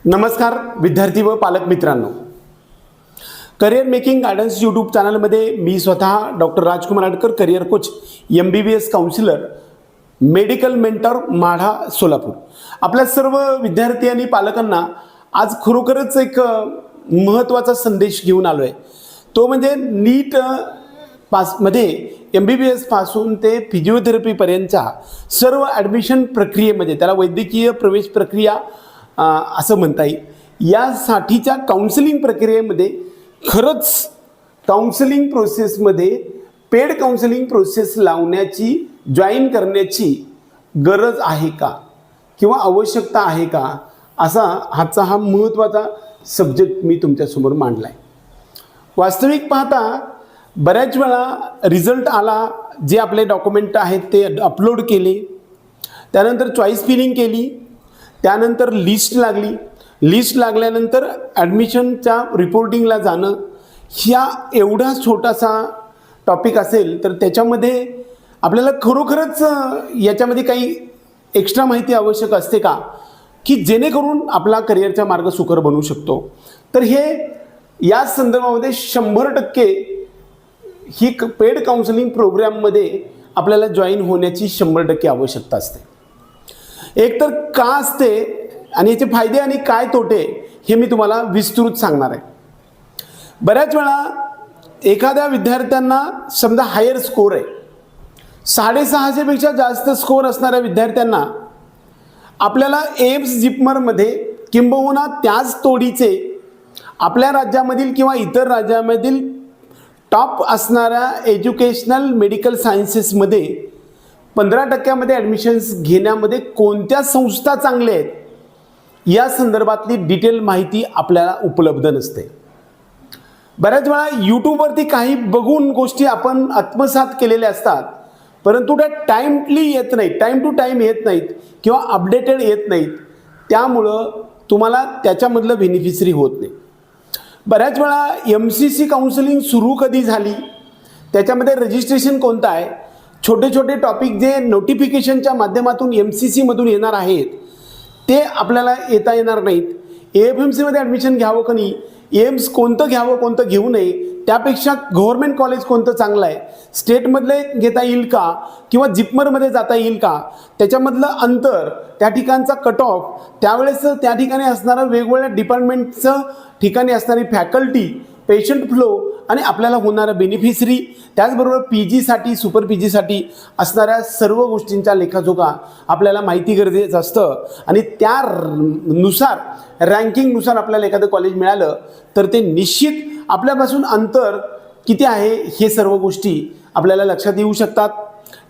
नमस्कार विद्यार्थी व पालक मित्रांनो, करिअर मेकिंग गायडन्स यूट्यूब चॅनलमध्ये मी स्वतः doctor Rajkumar Adkar, career coach, MBBS counsellor, medical mentor, Madha, Solapur. आपल्या सर्व विद्यार्थी आणि पालकांना आज खरोखरच एक महत्त्वाचा संदेश घेऊन आलो आहे. तो म्हणजे नीट मध्ये MBBS पासून ते फिजिओथेरपीपर्यंतच्या सर्व ॲडमिशन प्रक्रियेमध्ये, त्याला वैद्यकीय प्रवेश प्रक्रिया असं म्हणता येईल, यासाठीच्या काउन्सिलिंग प्रक्रियेमध्ये खरंच काउन्सिलिंग प्रोसेसमध्ये पेड काउन्सिलिंग प्रोसेस लावण्याची, जॉईन करण्याची गरज आहे का किंवा आवश्यकता आहे का, असा हा महत्त्वाचा सब्जेक्ट मी तुमच्यासमोर मांडला आहे. वास्तविक पाहता बऱ्याच वेळा रिझल्ट आला, जे आपले डॉक्युमेंट आहेत ते अपलोड केले, त्यानंतर चॉईस फिलिंग केली, त्यानंतर लिस्ट लागली, लिस्ट लागल्यानंतर ॲडमिशनच्या रिपोर्टिंगला जाणं, ह्या एवढा छोटासा टॉपिक असेल तर त्याच्यामध्ये आपल्याला खरोखरच याच्यामध्ये काही एक्स्ट्रा माहिती आवश्यक असते का, की जेणेकरून आपला करिअरचा मार्ग सुकर बनवू शकतो. तर हे या संदर्भामध्ये 100% ही पेड काउन्सिलिंग प्रोग्राममध्ये आपल्याला जॉईन होण्याची 100% आवश्यकता असते. एकतर का असते आणि याचे फायदे आणि काय तोटे हे मी तुम्हाला विस्तृत सांगणार आहे. बऱ्याच वेळा एखाद्या विद्यार्थ्यांना समजा हायर स्कोर आहे, 650 पेक्षा जास्त स्कोर असणाऱ्या विद्यार्थ्यांना आपल्याला एम्स जिपमरमध्ये किंबहुना त्याच तोडीचे आपल्या राज्यामधील किंवा इतर राज्यामधील टॉप असणाऱ्या एज्युकेशनल मेडिकल सायन्सेसमध्ये 15% ॲडमिशन्स घेण्यामध्ये कोणत्या संस्था चांगल्या आहेत, या संदर्भातली डिटेल माहिती आपल्याला उपलब्ध नसते. बऱ्याच वेळा यूट्यूबवरती काही बघून गोष्टी आपण आत्मसात केलेल्या असतात, परंतु त्या टाईमली येत नाहीत, टाईम टू टाईम येत नाहीत किंवा अपडेटेड येत नाहीत. त्यामुळं तुम्हाला त्याच्यामधलं बेनिफिशरी होत नाही. बऱ्याच वेळा MCC काउन्सिलिंग सुरू कधी झाली, त्याच्यामध्ये रजिस्ट्रेशन कोणतं आहे, छोटे छोटे टॉपिक जे नोटिफिकेशनच्या माध्यमातून MCCमधून येणार आहेत ते आपल्याला येता येणार नाहीत. AFMCमध्ये ॲडमिशन घ्यावं का नाही, एम्स कोणतं घ्यावं कोणतं घेऊ नये, त्यापेक्षा गव्हर्मेंट कॉलेज कोणतं चांगलं आहे, स्टेटमधले घेता येईल का किंवा जिपमरमध्ये जाता येईल का, त्याच्यामधलं अंतर, त्या ठिकाणचा कट ऑफ, त्यावेळेस त्या ठिकाणी असणारं वेगवेगळ्या डिपार्टमेंटचं ठिकाणी असणारी फॅकल्टी, पेशंट फ्लो आणि आपल्याला होणारा बेनिफिशरी, त्याचबरोबर PGसाठी, सुपर PGसाठी असणाऱ्या सर्व गोष्टींच्या लेखाजोखा आपल्याला माहिती गरजेचं असतं. आणि त्यानुसार रँकिंगनुसार आपल्याला एखादं कॉलेज मिळालं तर ते निश्चित आपल्यापासून अंतर किती आहे हे सर्व गोष्टी आपल्याला लक्षात येऊ शकतात.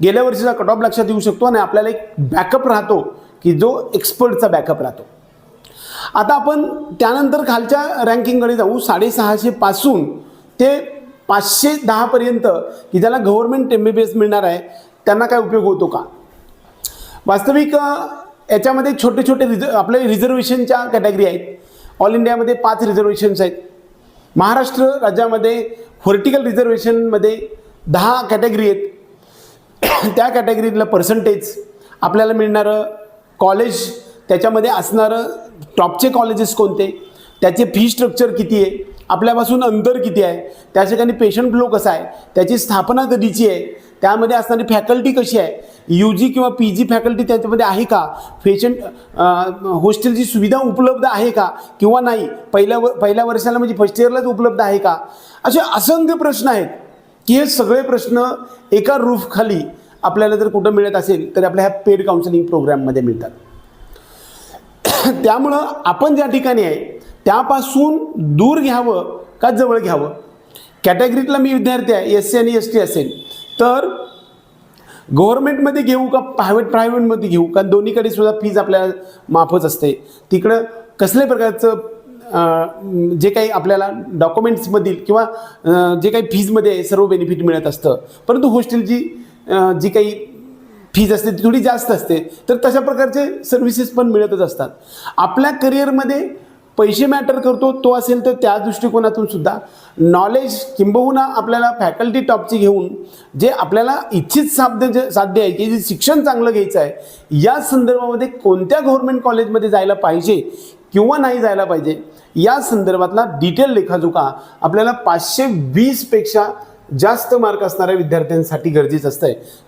गेल्या वर्षीचा कट ऑफ लक्षात येऊ शकतो आणि आपल्याला एक बॅकअप राहतो की जो एक्सपर्टचा बॅकअप राहतो. आता आपण त्यानंतर खालच्या रँकिंगकडे जाऊ. 650 पासून ते 510 पर्यंत की ज्याला गव्हर्मेंट MBBS मिळणार आहे त्यांना काय उपयोग होतो का. वास्तविक याच्यामध्ये छोटे छोटे आपले रिझर्वेशनच्या कॅटेगरी आहेत. ऑल इंडियामध्ये 5 रिझर्वेशन्स आहेत. महाराष्ट्र राज्यामध्ये व्हर्टिकल रिझर्वेशनमध्ये 10 कॅटेगरी आहेत. त्या कॅटेगरीतलं पर्सेंटेज, आपल्याला मिळणारं कॉलेज, त्याच्यामध्ये असणारं टॉपचे कॉलेजेस कोणते, त्याचे फी स्ट्रक्चर किती आहे, आपल्यापासून अंतर किती आहे, त्या ठिकाणी पेशंट फ्लो कसा आहे, त्याची स्थापना कधीची आहे, त्यामध्ये असणारी फॅकल्टी कशी आहे, UG किंवा PG फॅकल्टी त्याच्यामध्ये आहे का, पेशंट हॉस्टेलची सुविधा उपलब्ध आहे का किंवा नाही, पहिल्या वर्षाला म्हणजे फर्स्ट इयरलाच उपलब्ध आहे का, असे असंख्य प्रश्न आहेत की हे सगळे प्रश्न एका रूफखाली आपल्याला जर कुठं मिळत असेल तर आपल्या ह्या पेड काउन्सिलिंग प्रोग्राममध्ये मिळतात. त्यामुळं आपण ज्या ठिकाणी आहे त्यापासून दूर घ्यावं का जवळ घ्यावं. कॅटेगरीतला मी विद्यार्थी आहे, SC आणि ST असेल तर गव्हर्मेंटमध्ये घेऊ का प्रायव्हेटमध्ये घेऊ का, दोन्हीकडे सुद्धा फीज आपल्याला माफच असते. तिकडं कसल्या प्रकारचं जे काही आपल्याला डॉक्युमेंट्समधील किंवा जे काही फीजमध्ये सर्व बेनिफिट मिळत असतं, परंतु हॉस्टेलची जी काही फीज असते ती थोडी जास्त असते. तर तशा प्रकारचे सर्व्हिसेस पण मिळतच असतात. आपल्या करिअरमध्ये पैसे मॅटर करतो तो असेल तर त्या दृष्टिकोनातून सुद्धा नॉलेज किंबहुना आपल्याला फॅकल्टी टॉपची घेऊन जे आपल्याला इच्छित साध्य आहे की जे शिक्षण चांगलं घ्यायचं आहे, या संदर्भामध्ये कोणत्या गव्हर्मेंट कॉलेजमध्ये जायला पाहिजे किंवा नाही जायला पाहिजे या संदर्भातला डिटेल लेखाजोखा आपल्याला 520 पेक्षा जास्त मार्क असणाऱ्या विद्यार्थ्यांसाठी गरजेचं असतं.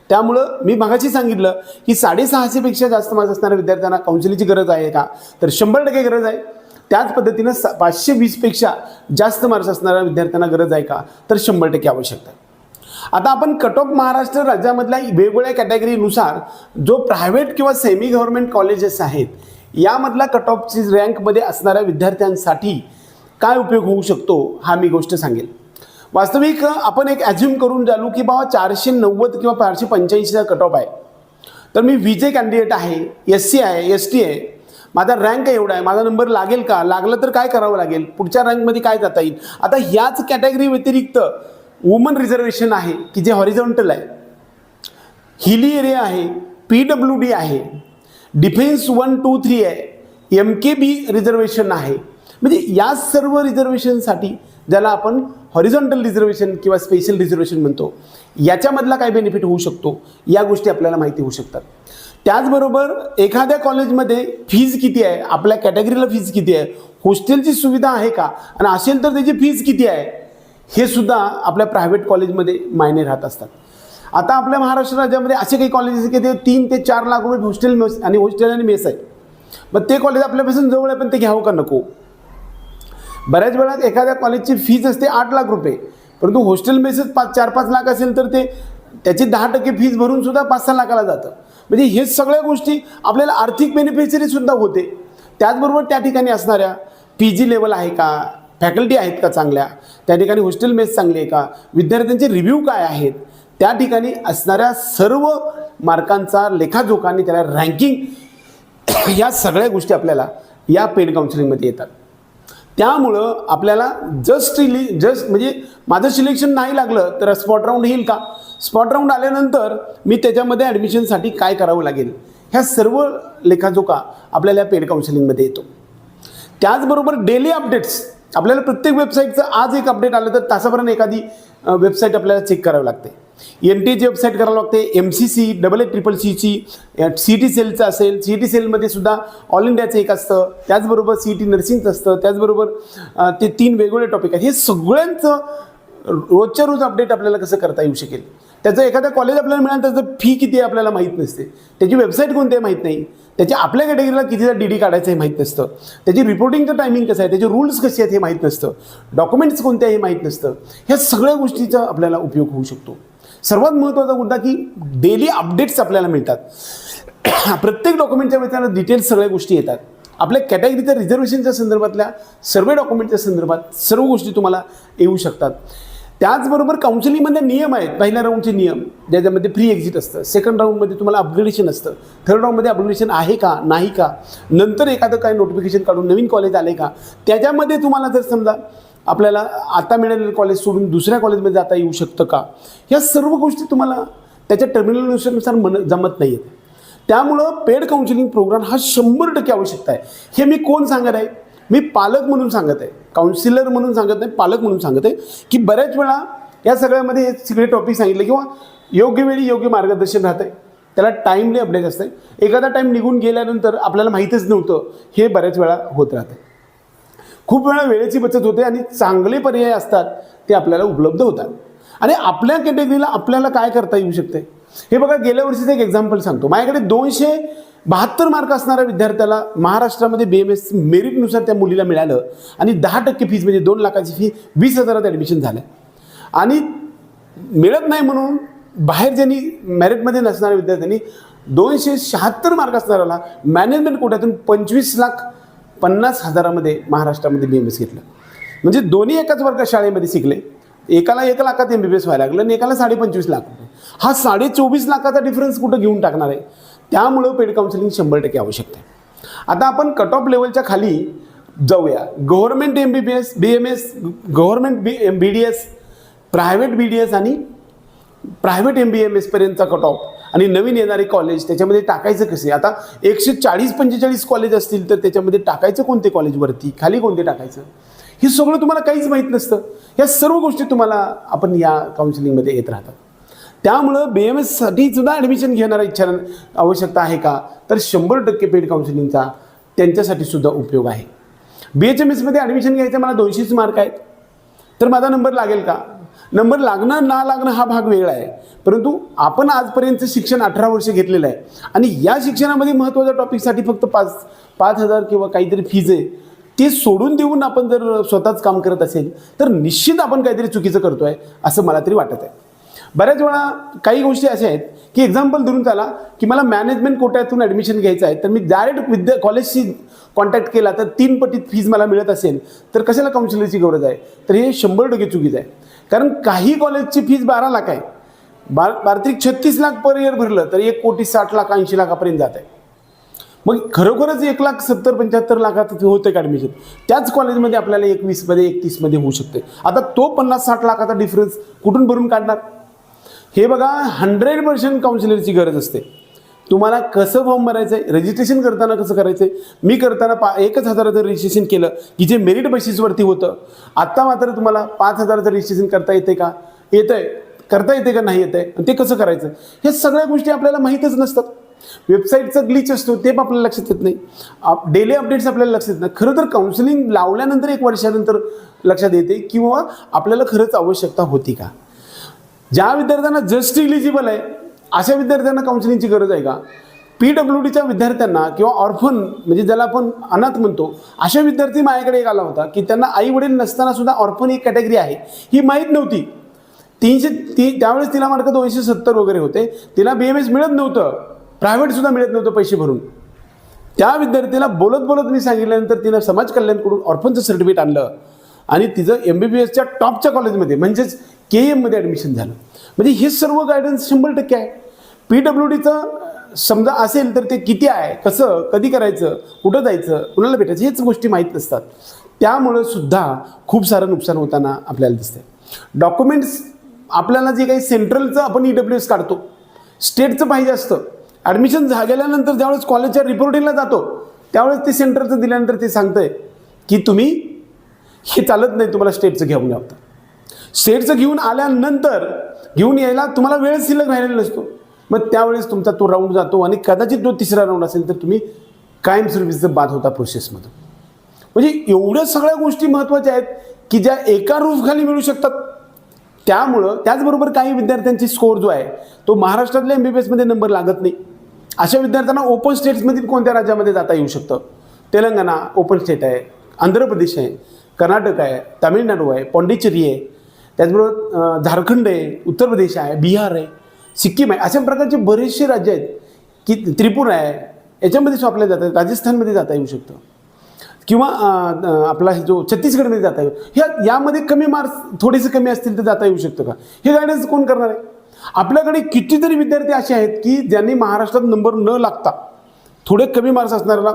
त्यामुळं मी मगाशी सांगितलं की 650 पेक्षा जास्त मार्क्स असणाऱ्या विद्यार्थ्यांना काउन्सिलिंगची गरज आहे का, तर 100% गरज आहे. त्याच पद्धतीनं 520 पेक्षा जास्त मार्क्स असणाऱ्या विद्यार्थ्यांना गरज आहे का, तर 100% आवश्यकता आहे. आता आपण कट ऑफ महाराष्ट्र राज्यामधल्या वेगवेगळ्या कॅटेगरीनुसार जो प्रायव्हेट किंवा सेमी गव्हर्नमेंट कॉलेजेस आहेत यामधला कट ऑफची रँकमध्ये असणाऱ्या विद्यार्थ्यांसाठी काय उपयोग होऊ शकतो हा मी गोष्ट सांगेल. वास्तविक आपण एक ॲझ्युम करून चालू की बाबा 490 किंवा 485चा कट ऑफ आहे, तर मी व्हीजे कॅन्डिडेट आहे, SC आहे, ST आहे, माझा रँक एवढा आहे, माझा नंबर लागेल का, लागलं तर काय करावं लागेल, पुढच्या रँकमध्ये काय जाता येईल. आता ह्याच कॅटेगरी व्यतिरिक्त वुमन रिझर्वेशन आहे की जे हॉरिझॉन्टल आहे, हिली एरिया आहे, PWD आहे, डिफेन्स 1, 2, 3 आहे, MKB रिझर्वेशन आहे. म्हणजे या सर्व रिझर्वेशनसाठी ज्याला आपण हॉरिझॉन्टल रिझर्वेशन किंवा स्पेशल रिझर्वेशन म्हणतो याच्यामधला काय बेनिफिट होऊ शकतो या गोष्टी आपल्याला माहिती होऊ शकतात. त्याचबरोबर एखाद्या कॉलेजमध्ये फीज किती आहे, आपल्या कॅटेगरीला फीज किती आहे, हॉस्टेलची सुविधा आहे का, आणि असेल तर त्याची फीज किती आहे हे सुद्धा आपल्या प्रायव्हेट कॉलेजमध्ये मायने राहत असतात. आता आपल्या महाराष्ट्र राज्यामध्ये असे काही कॉलेजेस की ते 3 ते 4 लाख रुपये हॉस्टेल आणि मेस आहे. मग ते कॉलेज आपल्यापासून जवळ आहे पण ते घ्यावं का नको. बऱ्याच वेळा एखाद्या कॉलेजची फीज असते 8 लाख रुपये, परंतु हॉस्टेल मेसेस 4-5 लाख असेल तर ते त्याची 10% फीज भरून सुद्धा 5-6 लाखाला जातं. म्हणजे हे सगळ्या गोष्टी आपल्याला आर्थिक बेनिफिशरी सुद्धा होते. त्याचबरोबर त्या ठिकाणी असणाऱ्या PG लेवल आहे का, फॅकल्टी आहेत का चांगल्या, त्या ठिकाणी हॉस्टेल मेस चांगली आहे का, विद्यार्थ्यांचे रिव्ह्यू काय आहेत, त्या ठिकाणी असणाऱ्या सर्व मार्कांचा लेखाजोखा आणि त्याला रँकिंग या सगळ्या गोष्टी आपल्याला या पेड काउन्सिलिंगमध्ये येतात. त्यामुळं आपल्याला जस्ट म्हणजे माझं सिलेक्शन नाही लागलं तर स्पॉट राऊंड येईल का, स्पॉट राऊंड आल्यानंतर मी त्याच्यामध्ये ॲडमिशनसाठी काय करावं लागेल, ह्या सर्व लेखाजोखा आपल्याला या पेड काउन्सिलिंगमध्ये येतो. त्याचबरोबर डेली अपडेट्स आपल्याला प्रत्येक वेबसाईटचं आज एक अपडेट आलं तर तासाभराने एखादी वेबसाईट आपल्याला चेक करावी लागते. NTAची वेबसाईट करावं लागते, MCC, AACCC, CET सेलचं असेल, CET सेलमध्ये सुद्धा ऑल इंडियाचं एक असतं, त्याचबरोबर CET नर्सिंगचं असतं, त्याचबरोबर ते 3 वेगवेगळे टॉपिक आहेत. हे सगळ्यांचं रोजच्या रोज अपडेट आपल्याला कसं करता येऊ शकेल. त्याचं एखादं कॉलेज आपल्याला मिळालं त्याचं फी किती आहे आपल्याला माहीत नसते, त्याची वेबसाईट कोणती आहे माहीत नाही, त्याची आपल्या कॅटेगरीला कितीचा DD काढायचं हे माहीत नसतं, त्याची रिपोर्टिंगचं टायमिंग कसं आहे, त्याचे रूल्स कसे आहेत हे माहीत नसतं, डॉक्युमेंट्स कोणते आहे हे माहीत नसतं. ह्या सगळ्या गोष्टीचा आपल्याला उपयोग होऊ शकतो. सर्वात महत्त्वाचा मुद्दा की डेली अपडेट्स आपल्याला मिळतात. प्रत्येक डॉक्युमेंटच्या वेळेला डिटेल्स सगळ्या गोष्टी येतात. आपल्या कॅटेगरीच्या रिझर्वेशनच्या संदर्भातल्या सर्व डॉक्युमेंटच्या संदर्भात सर्व गोष्टी तुम्हाला येऊ शकतात. त्याचबरोबर काउन्सिलिंगमध्ये नियम आहेत. पहिल्या राऊंडचे नियम ज्याच्यामध्ये फ्री एक्झिट असतं, सेकंड राऊंडमध्ये तुम्हाला अपग्रेडेशन असतं, थर्ड राऊंडमध्ये अपग्रेडेशन आहे का नाही का, नंतर एखादं काय नोटिफिकेशन काढून नवीन कॉलेज आले का, त्याच्यामध्ये तुम्हाला जर समजा आपल्याला आता मिळालेलं कॉलेज सोडून दुसऱ्या कॉलेजमध्ये जाता येऊ शकतं का, ह्या सर्व गोष्टी तुम्हाला त्याच्या टर्मिनलनुसार जमत नाही आहेत. त्यामुळं पेड काउन्सिलिंग प्रोग्राम हा 100% आवश्यकता आहे. हे मी कोण सांगत आहे, मी पालक म्हणून सांगत आहे, काउन्सिलर म्हणून सांगत नाही, पालक म्हणून सांगत आहे की बऱ्याच वेळा या सगळ्यामध्ये हे सगळे टॉपिक सांगितले किंवा योग्य वेळी योग्य मार्गदर्शन राहतं आहे, त्याला टाईमली अपडेट असतं आहे. एखादा टाईम निघून गेल्यानंतर आपल्याला माहीतच नव्हतं, हे बऱ्याच वेळा होत राहतं. खूप वेळा वेळेची बचत होते आणि चांगले पर्याय असतात ते आपल्याला उपलब्ध होतात. आणि आपल्या कॅटेगरीला आपल्याला काय करता येऊ शकते हे बघा. गेल्या वर्षीचं एक एक्झाम्पल सांगतो. माझ्याकडे 272 मार्क असणाऱ्या विद्यार्थ्याला महाराष्ट्रामध्ये BMS मेरिटनुसार त्या मुलीला मिळालं आणि 10% फीज म्हणजे 2 लाखाची फी 20,000 ॲडमिशन झालं. आणि मिळत नाही म्हणून बाहेर ज्यांनी मेरिटमध्ये नसणाऱ्या विद्यार्थ्यांनी 276 मार्क असणाऱ्याला मॅनेजमेंट कोट्यातून 25,50,000 महाराष्ट्रामध्ये BMS घेतलं. म्हणजे दोन्ही एकाच वर्गात शाळेमध्ये शिकले. एकाला 1 लाखात MBBS व्हायला लागलं आणि एकाला 25.5 लाख रुपये. हा 24.5 लाखाचा डिफरन्स कुठं घेऊन टाकणार आहे. त्यामुळं पेड काउन्सिलिंग 100% आवश्यक आहे. आता आपण कट ऑफ लेवलच्या खाली जाऊया. Government MBBS, BMS, government BDS, private BDS आणि प्रायव्हेट MBMS पर्यंतचा कट ऑफ आणि नवीन येणारे कॉलेज त्याच्यामध्ये टाकायचं कसे. आता 140-45 कॉलेज असतील तर त्याच्यामध्ये टाकायचं कोणते कॉलेजवरती, खाली कोणते टाकायचं, हे सगळं तुम्हाला काहीच माहीत नसतं. या सर्व गोष्टी तुम्हाला आपण या काउन्सिलिंगमध्ये येत राहतात. त्यामुळं BMSसाठी सुद्धा ॲडमिशन घेणारा आवश्यकता आहे का, तर 100% पेड काउन्सिलिंगचा त्यांच्यासाठी सुद्धा उपयोग आहे. BHMSमध्ये ॲडमिशन घ्यायचं, मला 200च मार्क आहेत, तर माझा नंबर लागेल का? नंबर लागणं ना लागणं हा भाग वेगळा आहे, परंतु आपण आजपर्यंत शिक्षण 18 वर्ष घेतलेलं आहे आणि या शिक्षणामध्ये महत्त्वाच्या टॉपिकसाठी फक्त 5,000 किंवा काहीतरी फीज आहे, ते सोडून देऊन आपण जर स्वतःच काम करत असेल तर निश्चित आपण काहीतरी चुकीचं करतोय असं मला तरी वाटत आहे. बऱ्याच वेळा काही गोष्टी अशा आहेत की एक्झाम्पल धरून चाला की मला मॅनेजमेंट कोट्यातून ॲडमिशन घ्यायचं आहे, तर मी डायरेक्ट कॉलेजशी कॉन्टॅक्ट केला तर 3 पटीत फीज मला मिळत असेल तर कशाला काउन्सिलरची गरज आहे? तर हे 100% चुकीचं आहे. कारण काही कॉलेजची फीज 12 लाख आहे, वार्षिक 36 लाख पर इयर भरलं तर 1,60 लाख 80 लाखापर्यंत जात आहे. मग खरोखरच 1,70,75 लाखात होतं का ॲडमिशन? त्याच कॉलेजमध्ये आपल्याला 21मध्ये 31मध्ये होऊ शकते. आता तो 50-60 लाखाचा डिफरन्स कुठून भरून काढणार? हे बघा, 100% काउन्सिलरची गरज असते. तुम्हाला कसं फॉर्म भरायचं आहे, रजिस्ट्रेशन करताना कसं करायचं आहे. मी करताना 1,000चं रजिस्ट्रेशन केलं की जे मेरिट बेसिसवरती होतं. आत्ता मात्र तुम्हाला 5,000चं रजिस्ट्रेशन करता येते का? येतं आहे. करता येते का नाही येतं आहे, आणि ते कसं करायचं, हे सगळ्या गोष्टी आपल्याला माहीतच नसतात. वेबसाईटचा ग्लिच असतो ते पण आपल्याला लक्षात येत नाही. डेली अपडेट्स आपल्याला लक्षात येत नाही. खरं तर काउन्सिलिंग लावल्यानंतर 1 वर्षानंतर लक्षात येते किंवा आपल्याला खरंच आवश्यकता होती का. ज्या विद्यार्थ्यांना जस्ट इलिजिबल आहे अशा विद्यार्थ्यांना काउन्सिलिंगची गरज आहे का? PWDच्या विद्यार्थ्यांना किंवा ऑर्फन म्हणजे ज्याला आपण अनाथ म्हणतो अशा विद्यार्थी माझ्याकडे एक आला होता की त्यांना आई वडील नसताना सुद्धा ऑर्फन एक कॅटेगरी आहे ही माहीत नव्हती. त्यावेळेस तिला मार्क 270 वगैरे होते. तिला BMS मिळत नव्हतं, प्रायव्हेटसुद्धा मिळत नव्हतं पैसे भरून. त्या विद्यार्थीला बोलत मी सांगितल्यानंतर तिनं समाज कल्याणकडून ऑर्फनचं सर्टिफिकेट आणलं आणि तिचं MBBSच्या टॉपच्या कॉलेजमध्ये म्हणजेच KM मध्ये ॲडमिशन झालं. म्हणजे हे सर्व गायडन्स 100% आहे. PWDचं समजा असेल तर ते किती आहे, कसं, कधी करायचं, कुठं जायचं, कुणाला भेटायचं, हेच गोष्टी माहीत नसतात. त्यामुळं सुद्धा खूप सारं नुकसान होताना आपल्याला दिसतंय. डॉक्युमेंट्स आपल्याला जे काही सेंट्रलचं आपण EWS काढतो, स्टेटचं पाहिजे असतं. ॲडमिशन गेल्यानंतर ज्यावेळेस कॉलेजच्या रिपोर्टिंगला जातो त्यावेळेस ते सेंटरचं दिल्यानंतर ते सांगतंय की तुम्ही हे चालत नाही, तुम्हाला स्टेटचं घेऊन यावं. स्टेटचं घेऊन आल्यानंतर घेऊन यायला तुम्हाला वेळ शिल्लक राहिलेला नसतो. मग त्यावेळेस तुमचा तो राऊंड जातो आणि कदाचित जो 3रा राऊंड असेल तर तुम्ही कायमस्वरूपीचं बाद होता प्रोसेसमधून. म्हणजे एवढ्या सगळ्या गोष्टी महत्त्वाच्या आहेत की ज्या एका रूफखाली मिळू शकतात. त्यामुळं त्याचबरोबर काही विद्यार्थ्यांची स्कोर जो आहे तो महाराष्ट्रातल्या MBBSमध्ये नंबर लागत नाही. अशा विद्यार्थ्यांना ओपन स्टेट्समधील कोणत्या राज्यामध्ये जाता येऊ शकतं? तेलंगणा ओपन स्टेट आहे, आंध्र प्रदेश आहे, कर्नाटक आहे, तामिळनाडू आहे, पॉंडिचेरी आहे, त्याचबरोबर झारखंड आहे, उत्तर प्रदेश आहे, बिहार आहे, सिक्कीम आहे. अशा प्रकारचे बरेचसे राज्य आहेत की त्रिपुरा आहे, याच्यामध्ये आपल्याला जाता राजस्थानमध्ये जाता येऊ शकतं किंवा आपला जो छत्तीसगडमध्ये जाता येईल. यामध्ये कमी मार्क्स थोडेसे कमी असतील तर जाता येऊ शकतं का? हे गायडन्स कोण करणार आहे? आपल्याकडे कितीतरी विद्यार्थी असे आहेत की ज्यांनी महाराष्ट्रात नंबर न लागता थोडे कमी मार्क्स असणाऱ्याला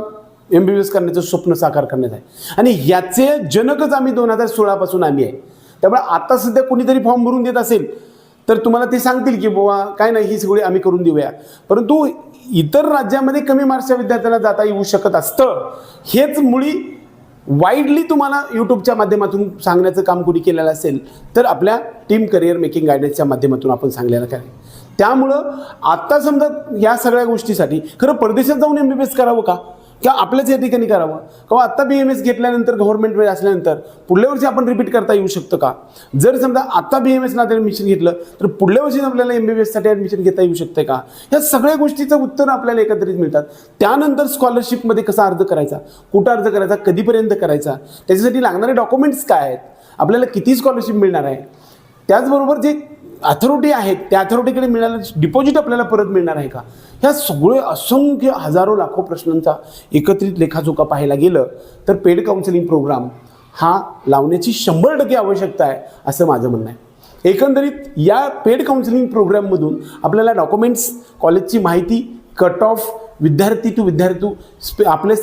MBBS करण्याचं स्वप्न साकार करण्यात आहे आणि याचे जनकच आम्ही 2016 आम्ही आहे. त्यामुळे आता सध्या कोणीतरी फॉर्म भरून देत असेल तर तुम्हाला ते सांगतील की बुवा काय नाही, ही सगळी आम्ही करून देऊया. परंतु इतर राज्यामध्ये कमी मार्क्सच्या विद्यार्थ्यांना जाता येऊ शकत असतं, हेच मुळी वाईडली तुम्हाला यूट्यूबच्या माध्यमातून सांगण्याचं काम कोणी केलेलं असेल तर आपल्या टीम करिअर मेकिंग गायडन्सच्या माध्यमातून आपण सांगलेलं काय. त्यामुळं आत्ता समजा या सगळ्या गोष्टीसाठी खरं परदेशात जाऊन MBBS करावं का किंवा आपल्याच या ठिकाणी करावं किंवा आत्ता BMS घेतल्यानंतर गव्हर्नमेंट असल्यानंतर पुढल्या वर्षी आपण रिपीट करता येऊ शकतं का? जर समजा आत्ता BMSला ॲडमिशन घेतलं तर पुढल्या वर्षी आपल्याला MBBSसाठी ॲडमिशन घेता येऊ शकते का? ह्या सगळ्या गोष्टीचं उत्तर आपल्याला एकत्रित मिळतात. त्यानंतर स्कॉलरशिपमध्ये कसा अर्ज करायचा, कुठं अर्ज करायचा, कधीपर्यंत करायचा, त्याच्यासाठी लागणारे डॉक्युमेंट्स काय आहेत, आपल्याला किती स्कॉलरशिप मिळणार आहे, त्याचबरोबर जे अथॉरिटी आहेत त्या अथॉरिटीकडे मिळालेलं डिपॉझिट आपल्याला परत मिळणार आहे का? ह्या सगळे असंख्य हजारो लाखो प्रश्नांचा एकत्रित लेखाजोखा पाहायला गेलं तर पेड काउन्सिलिंग प्रोग्राम हा लावण्याची 100% आवश्यकता आहे असं माझं म्हणणं आहे. एकंदरीत या पेड काउन्सिलिंग प्रोग्राममधून आपल्याला डॉक्युमेंट्स, कॉलेजची माहिती, कट ऑफ, विद्यार्थी टू विद्यार्थी आपले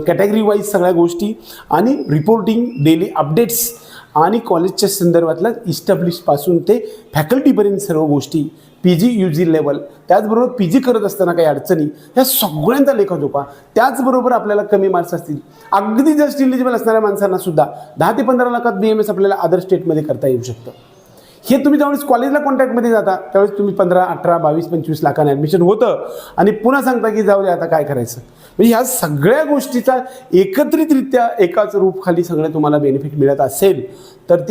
कॅटेगरी वाईज सगळ्या गोष्टी आणि रिपोर्टिंग, डेली अपडेट्स आणि कॉलेजच्या संदर्भातल्या इस्टॅब्लिशपासून ते फॅकल्टीपर्यंत सर्व गोष्टी, PG UG लेवल, त्याचबरोबर PG करत असताना काही अडचणी, ह्या सगळ्यांचा लेखाजोखा. त्याचबरोबर आपल्याला कमी मार्क्स असतील, अगदी जस्ट इलिजिबल असणाऱ्या माणसांना सुद्धा 10 ते 15 लाखात BMS आपल्याला अदर स्टेटमध्ये करता येऊ शकतं. हे तुम्ही ज्यावेळेस कॉलेजला कॉन्ट्रॅक्टमध्ये जाता त्यावेळेस तुम्ही 15, 18, 22, 25 लाखांना ॲडमिशन होतं आणि पुन्हा सांगता की जाऊ दे आता काय करायचं. म्हणजे ह्या सगळ्या गोष्टीचा एकत्रितरित्या एकाच रूपखाली सगळं तुम्हाला बेनिफिट मिळत असेल तर ती